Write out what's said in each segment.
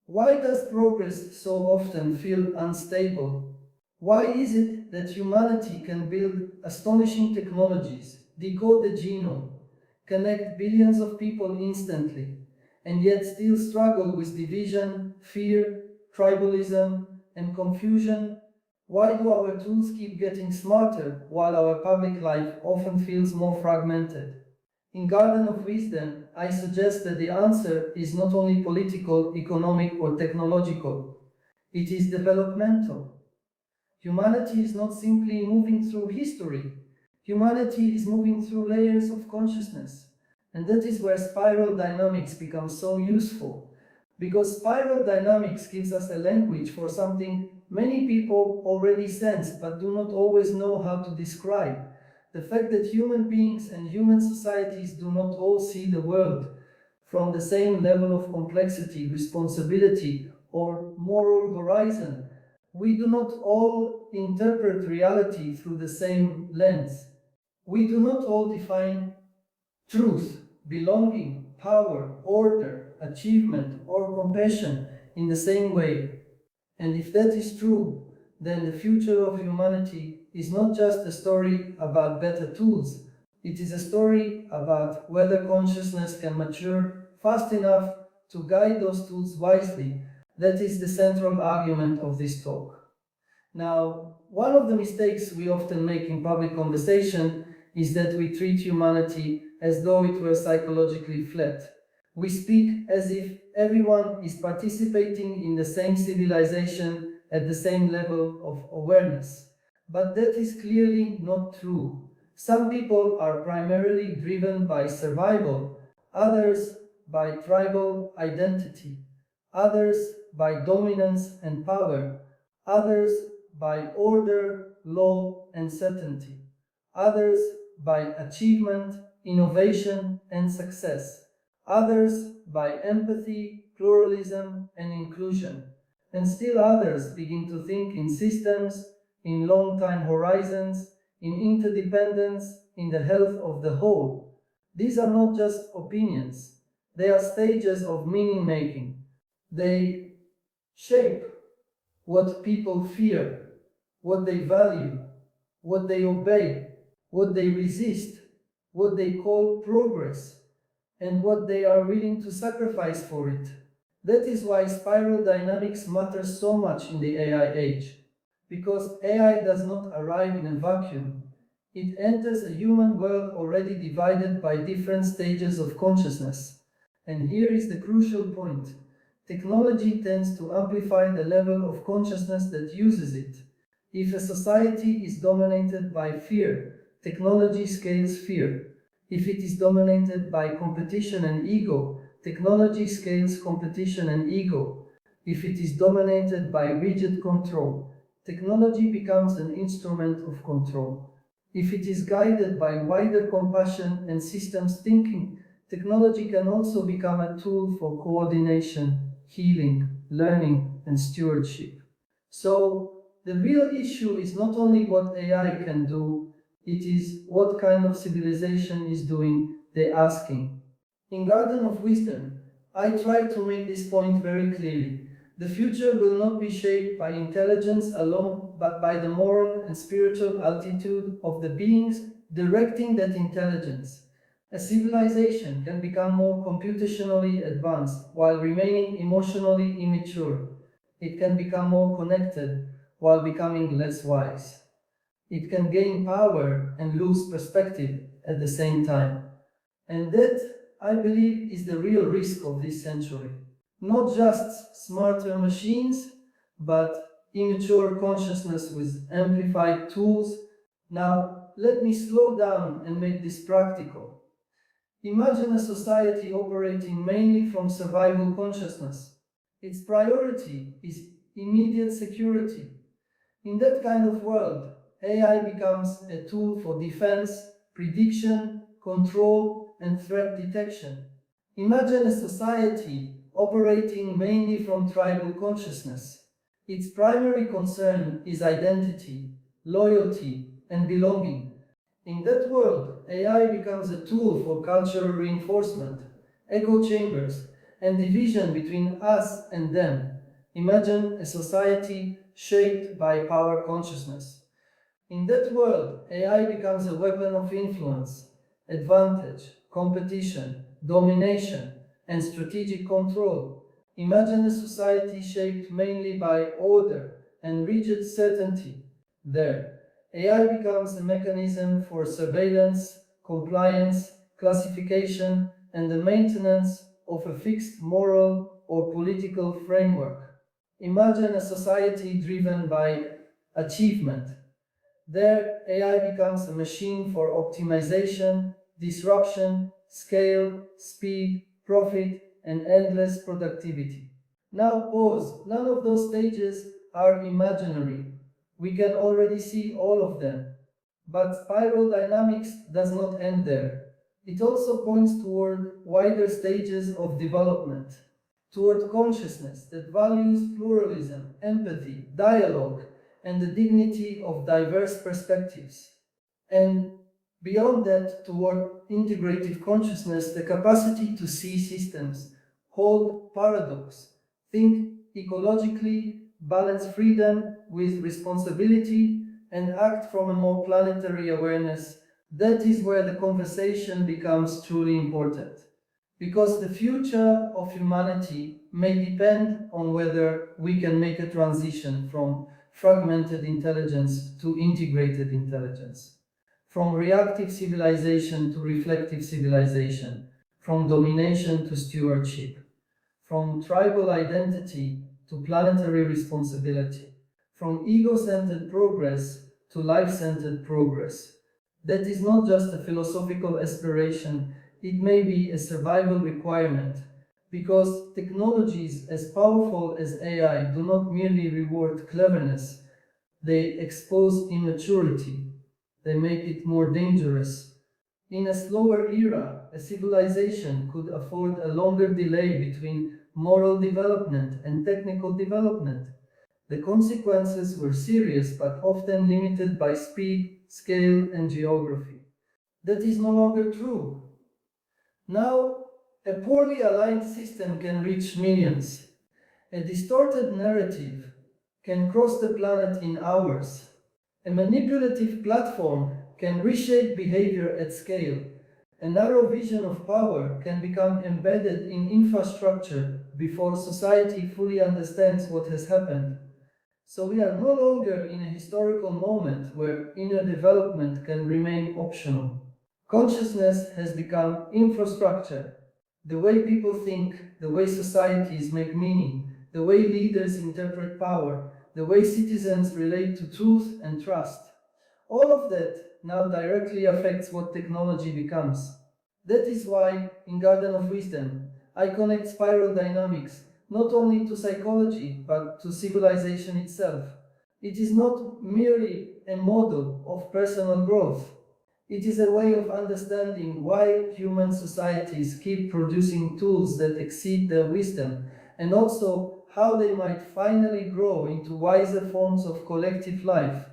Why does progress so often feel unstable? Why is it that humanity can build astonishing technologies, decode the genome, connect billions of people instantly, and yet still struggle with division, fear, tribalism, and confusion? Why do our tools keep getting smarter while our public life often feels more fragmented? In Garden of Wisdom, I suggest that the answer is not only political, economic, or technological, it is developmental. Humanity is not simply moving through history, humanity is moving through layers of consciousness. And that is where spiral dynamics becomes so useful. Because spiral dynamics gives us a language for something many people already sense but do not always know how to describe. The fact that human beings and human societies do not all see the world from the same level of complexity, responsibility, or moral horizon. We do not all interpret reality through the same lens. We do not all define truth, belonging, power, order, achievement, or compassion in the same way. And if that is true, then the future of humanity is not just a story about better tools, it is a story about whether consciousness can mature fast enough to guide those tools wisely. That is the central argument of this talk. Now, one of the mistakes we often make in public conversation is that we treat humanity as though it were psychologically flat. We speak as if everyone is participating in the same civilization at the same level of awareness. But that is clearly not true. Some people are primarily driven by survival, others by tribal identity, others by dominance and power, others by order, law, and certainty, others by achievement, innovation, and success, others by empathy, pluralism, and inclusion, and still others begin to think in systems, in long time horizons, in interdependence, in the health of the whole. These are not just opinions, they are stages of meaning making. They shape what people fear, what they value, what they obey, what they resist, what they call progress, and what they are willing to sacrifice for it. That is why spiral dynamics matters so much in the AI age, because AI does not arrive in a vacuum. It enters a human world already divided by different stages of consciousness. And here is the crucial point. Technology tends to amplify the level of consciousness that uses it. If a society is dominated by fear, technology scales fear. If it is dominated by competition and ego, technology scales competition and ego. If it is dominated by rigid control, technology becomes an instrument of control. If it is guided by wider compassion and systems thinking, technology can also become a tool for coordination, healing, learning, and stewardship. So, the real issue is not only what AI can do, it is what kind of civilization is doing the asking. In Garden of Wisdom, I try to make this point very clearly. The future will not be shaped by intelligence alone, but by the moral and spiritual altitude of the beings directing that intelligence. A civilization can become more computationally advanced while remaining emotionally immature. It can become more connected while becoming less wise. It can gain power and lose perspective at the same time. And that, I believe, is the real risk of this century. Not just smarter machines, but immature consciousness with amplified tools. Now, let me slow down and make this practical. Imagine a society operating mainly from survival consciousness. Its priority is immediate security. In that kind of world, AI becomes a tool for defense, prediction, control, and threat detection. Imagine a society operating mainly from tribal consciousness. Its primary concern is identity, loyalty, and belonging. In that world, AI becomes a tool for cultural reinforcement, echo chambers, and division between us and them. Imagine a society shaped by power consciousness. In that world, AI becomes a weapon of influence, advantage, competition, domination, and strategic control. Imagine a society shaped mainly by order and rigid certainty. There, AI becomes a mechanism for surveillance, compliance, classification, and the maintenance of a fixed moral or political framework. Imagine a society driven by achievement. There, AI becomes a machine for optimization, disruption, scale, speed, profit, and endless productivity. Now, pause. None of those stages are imaginary. We can already see all of them. But spiral dynamics does not end there. It also points toward wider stages of development, toward consciousness that values pluralism, empathy, dialogue, and the dignity of diverse perspectives. And beyond that, toward integrative consciousness, the capacity to see systems, hold paradox, think ecologically, balance freedom with responsibility, and act from a more planetary awareness. That is where the conversation becomes truly important. Because the future of humanity may depend on whether we can make a transition from fragmented intelligence to integrated intelligence, from reactive civilization to reflective civilization, from domination to stewardship, from tribal identity to planetary responsibility, from ego-centered progress to life-centered progress. That is not just a philosophical aspiration, it may be a survival requirement, because technologies as powerful as AI do not merely reward cleverness, they expose immaturity, they make it more dangerous. In a slower era, a civilization could afford a longer delay between moral development and technical development. The consequences were serious but often limited by speed, scale, and geography. That is no longer true. Now, a poorly aligned system can reach millions. A distorted narrative can cross the planet in hours. A manipulative platform can reshape behavior at scale. A narrow vision of power can become embedded in infrastructure before society fully understands what has happened. So we are no longer in a historical moment where inner development can remain optional. Consciousness has become infrastructure. The way people think, the way societies make meaning, the way leaders interpret power, the way citizens relate to truth and trust. All of that now directly affects what technology becomes. That is why, in Garden of Wisdom, I connect spiral dynamics not only to psychology but to civilization itself. It is not merely a model of personal growth. It is a way of understanding why human societies keep producing tools that exceed their wisdom, and also how they might finally grow into wiser forms of collective life.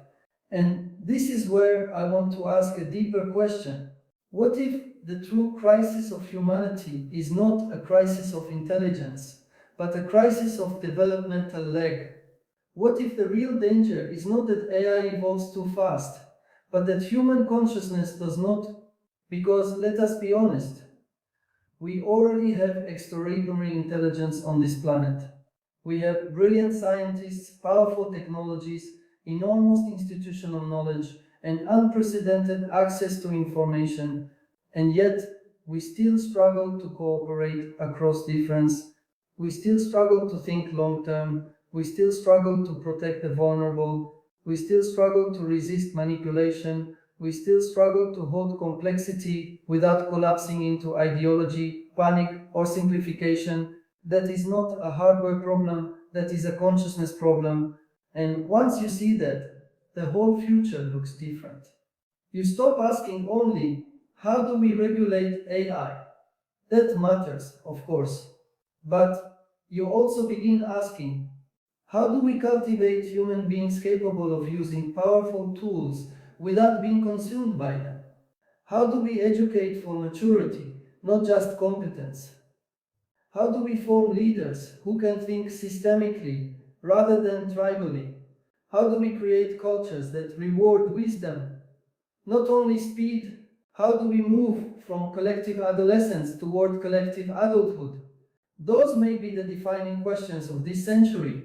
And this is where I want to ask a deeper question. What if the true crisis of humanity is not a crisis of intelligence, but a crisis of developmental lag? What if the real danger is not that AI evolves too fast, but that human consciousness does not? Because let us be honest, we already have extraordinary intelligence on this planet. We have brilliant scientists, powerful technologies, enormous institutional knowledge, and unprecedented access to information, and yet we still struggle to cooperate across difference. We still struggle to think long term. We still struggle to protect the vulnerable. We still struggle to resist manipulation. We still struggle to hold complexity without collapsing into ideology, panic, or simplification. That is not a hardware problem, that is a consciousness problem. And once you see that, the whole future looks different. You stop asking only, how do we regulate AI? That matters, of course. But you also begin asking, how do we cultivate human beings capable of using powerful tools without being consumed by them? How do we educate for maturity, not just competence? How do we form leaders who can think systemically rather than tribally? How do we create cultures that reward wisdom, not only speed? How do we move from collective adolescence toward collective adulthood? Those may be the defining questions of this century.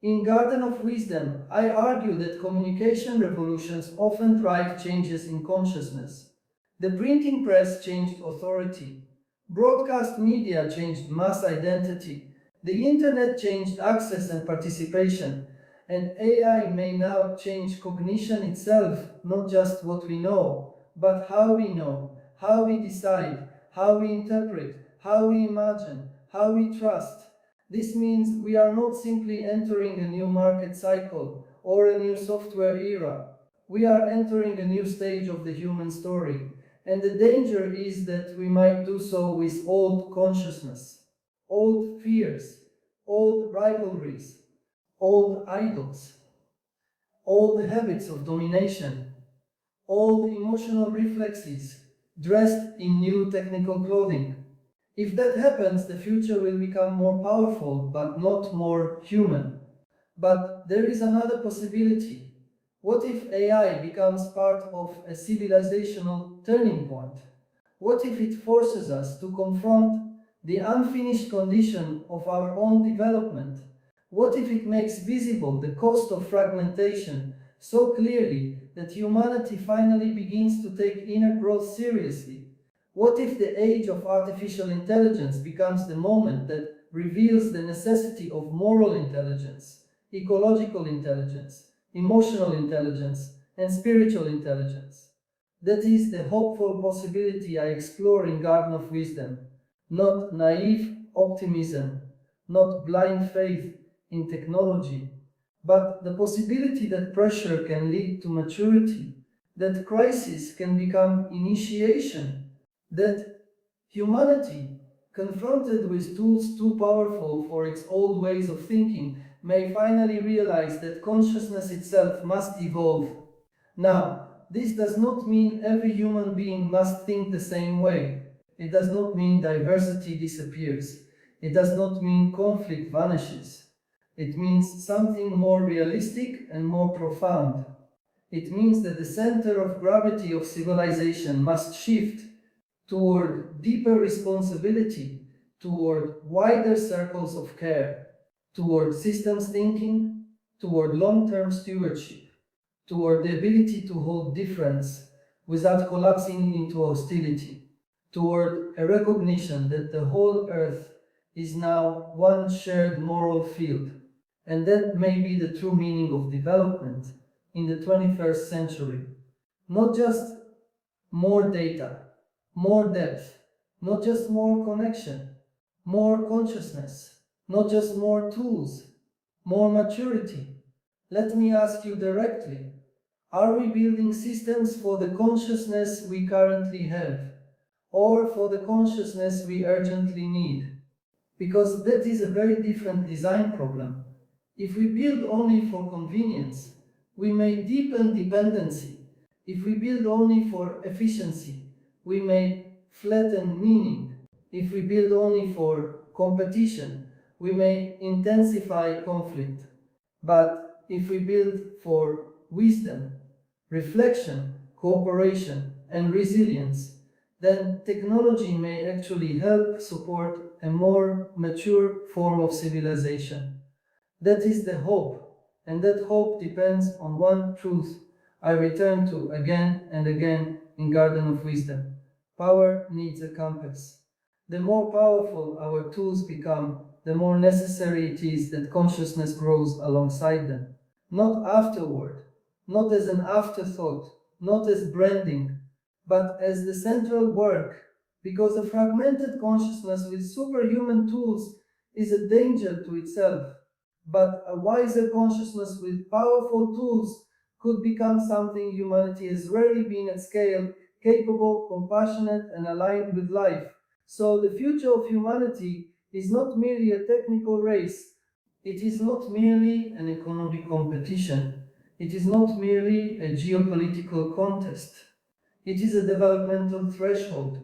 In Garden of Wisdom, I argue that communication revolutions often drive changes in consciousness. The printing press changed authority. Broadcast media changed mass identity. The internet changed access and participation. And AI may now change cognition itself, not just what we know, but how we decide, how we interpret, how we imagine, how we trust. This means we are not simply entering a new market cycle or a new software era. We are entering a new stage of the human story, and the danger is that we might do so with old consciousness, old fears, old rivalries, old idols, old habits of domination, old emotional reflexes dressed in new technical clothing. If that happens, the future will become more powerful but not more human. But there is another possibility. What if AI becomes part of a civilizational turning point? What if it forces us to confront the unfinished condition of our own development? What if it makes visible the cost of fragmentation so clearly that humanity finally begins to take inner growth seriously? What if the age of artificial intelligence becomes the moment that reveals the necessity of moral intelligence, ecological intelligence, emotional intelligence, and spiritual intelligence? That is the hopeful possibility I explore in Garden of Wisdom, not naive optimism, not blind faith in technology, but the possibility that pressure can lead to maturity, that crisis can become initiation, that humanity, confronted with tools too powerful for its old ways of thinking, may finally realize that consciousness itself must evolve. Now, this does not mean every human being must think the same way. It does not mean diversity disappears. It does not mean conflict vanishes. It means something more realistic and more profound. It means that the center of gravity of civilization must shift toward deeper responsibility, toward wider circles of care, toward systems thinking, toward long term stewardship, toward the ability to hold difference without collapsing into hostility, toward a recognition that the whole earth is now one shared moral field. And that may be the true meaning of development in the 21st century. Not just more data, more depth, not just more connection, more consciousness, not just more tools, more maturity. Let me ask you directly, are we building systems for the consciousness we currently have, or for the consciousness we urgently need? Because that is a very different design problem. If we build only for convenience, we may deepen dependency. If we build only for efficiency, we may flatten meaning. If we build only for competition, we may intensify conflict. But if we build for wisdom, reflection, cooperation, and resilience, then technology may actually help support a more mature form of civilization. That is the hope, and that hope depends on one truth I return to again and again in Garden of Wisdom. Power needs a compass. The more powerful our tools become, the more necessary it is that consciousness grows alongside them, not afterward, not as an afterthought, not as branding, but as the central work, because a fragmented consciousness with superhuman tools is a danger to itself. But a wiser consciousness with powerful tools could become something humanity has rarely been at scale, capable, compassionate, and aligned with life. So the future of humanity is not merely a technical race, it is not merely an economic competition, it is not merely a geopolitical contest. It is a developmental threshold,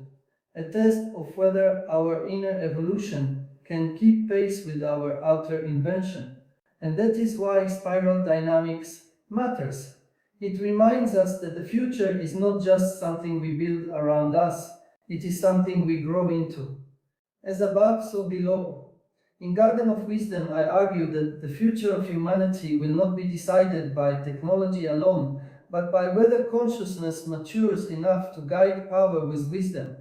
a test of whether our inner evolution can keep pace with our outer invention. And that is why spiral dynamics matters. It reminds us that the future is not just something we build around us, it is something we grow into. As above, so below. In Garden of Wisdom, I argue that the future of humanity will not be decided by technology alone, but by whether consciousness matures enough to guide power with wisdom,